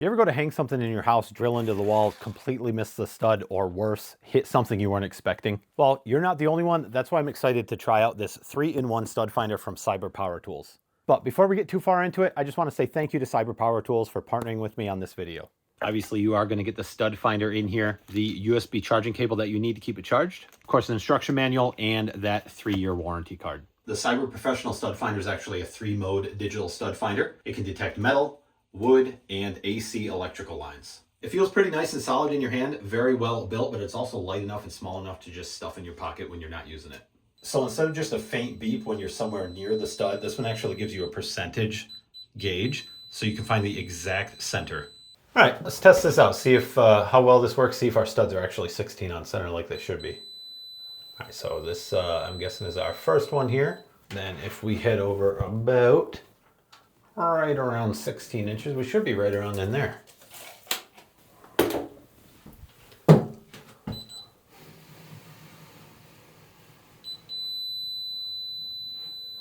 You ever go to hang something in your house, drill into the wall, completely miss the stud, or worse, hit something you weren't expecting? Well, you're not the only one. That's why I'm excited to try out this 3-in-1 stud finder from Cyber Power Tools. But before we get too far into it, I just want to say thank you to Cyber Power Tools for partnering with me on this video. Obviously, you are going to get the stud finder in here, the USB charging cable that you need to keep it charged, of course, an instruction manual, and that 3-year warranty card. The Cyber Professional Stud Finder is actually a 3-mode digital stud finder. It can detect metal, wood, and AC electrical lines. It feels pretty nice and solid in your hand, very well built, but it's also light enough and small enough to just stuff in your pocket when you're not using it. So instead of just a faint beep when you're somewhere near the stud, this one actually gives you a percentage gauge so you can find the exact center. All right, let's test this out, see if how well this works, see if our studs are actually 16 on center like they should be. All right, so this I'm guessing is our first one here. Then if we head over about right around 16 inches, we should be right around in there.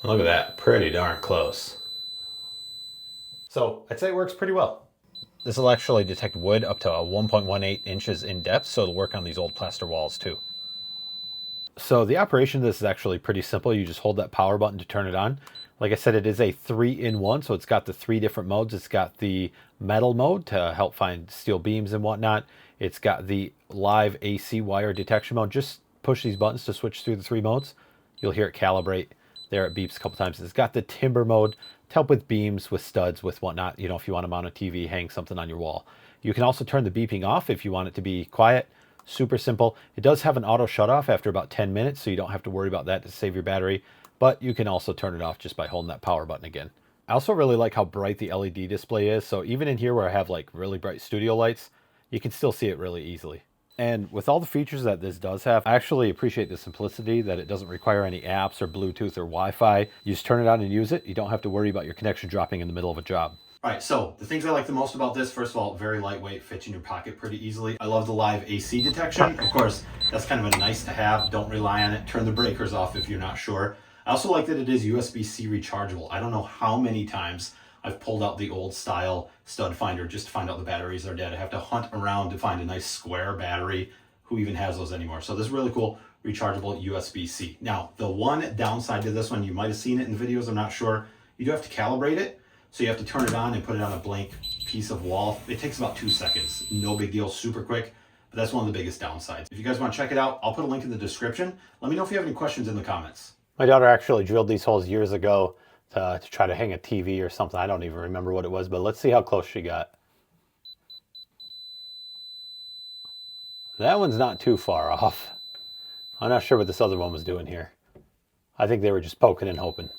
Look at that, pretty darn close. So I'd say it works pretty well. This will actually detect wood up to 1.18 inches in depth, so it'll work on these old plaster walls too. So the operation of this is actually pretty simple. You just hold that power button to turn it on. Like I said, it is a 3-in-1, so it's got the 3 different modes. It's got the metal mode to help find steel beams and whatnot. It's got the live AC wire detection mode. Just push these buttons to switch through the 3 modes. You'll hear it calibrate. There it beeps a couple times. It's got the timber mode to help with beams, with studs, with whatnot. You know, if you want to mount a TV, hang something on your wall. You can also turn the beeping off if you want it to be quiet. Super simple. It does have an auto shut off after about 10 minutes, so you don't have to worry about that to save your battery. But you can also turn it off just by holding that power button again. I also really like how bright the LED display is. So even in here where I have like really bright studio lights, you can still see it really easily. And with all the features that this does have, I actually appreciate the simplicity that it doesn't require any apps or Bluetooth or Wi-Fi. You just turn it on and use it. You don't have to worry about your connection dropping in the middle of a job. All right, so the things I like the most about this, first of all, very lightweight, fits in your pocket pretty easily. I love the live AC detection. Of course, that's kind of a nice to have. Don't rely on it. Turn the breakers off if you're not sure. I also like that it is USB-C rechargeable. I don't know how many times I've pulled out the old style stud finder just to find out the batteries are dead. I have to hunt around to find a nice square battery. Who even has those anymore? So this is really cool, rechargeable USB-C. Now, the one downside to this one, you might have seen it in videos, I'm not sure. You do have to calibrate it. So you have to turn it on and put it on a blank piece of wall. It takes about 2 seconds. No big deal, super quick. But that's one of the biggest downsides. If you guys want to check it out, I'll put a link in the description. Let me know if you have any questions in the comments. My daughter actually drilled these holes years ago to try to hang a TV or something. I don't even remember what it was, but let's see how close she got. That one's not too far off. I'm not sure what this other one was doing here. I think they were just poking and hoping.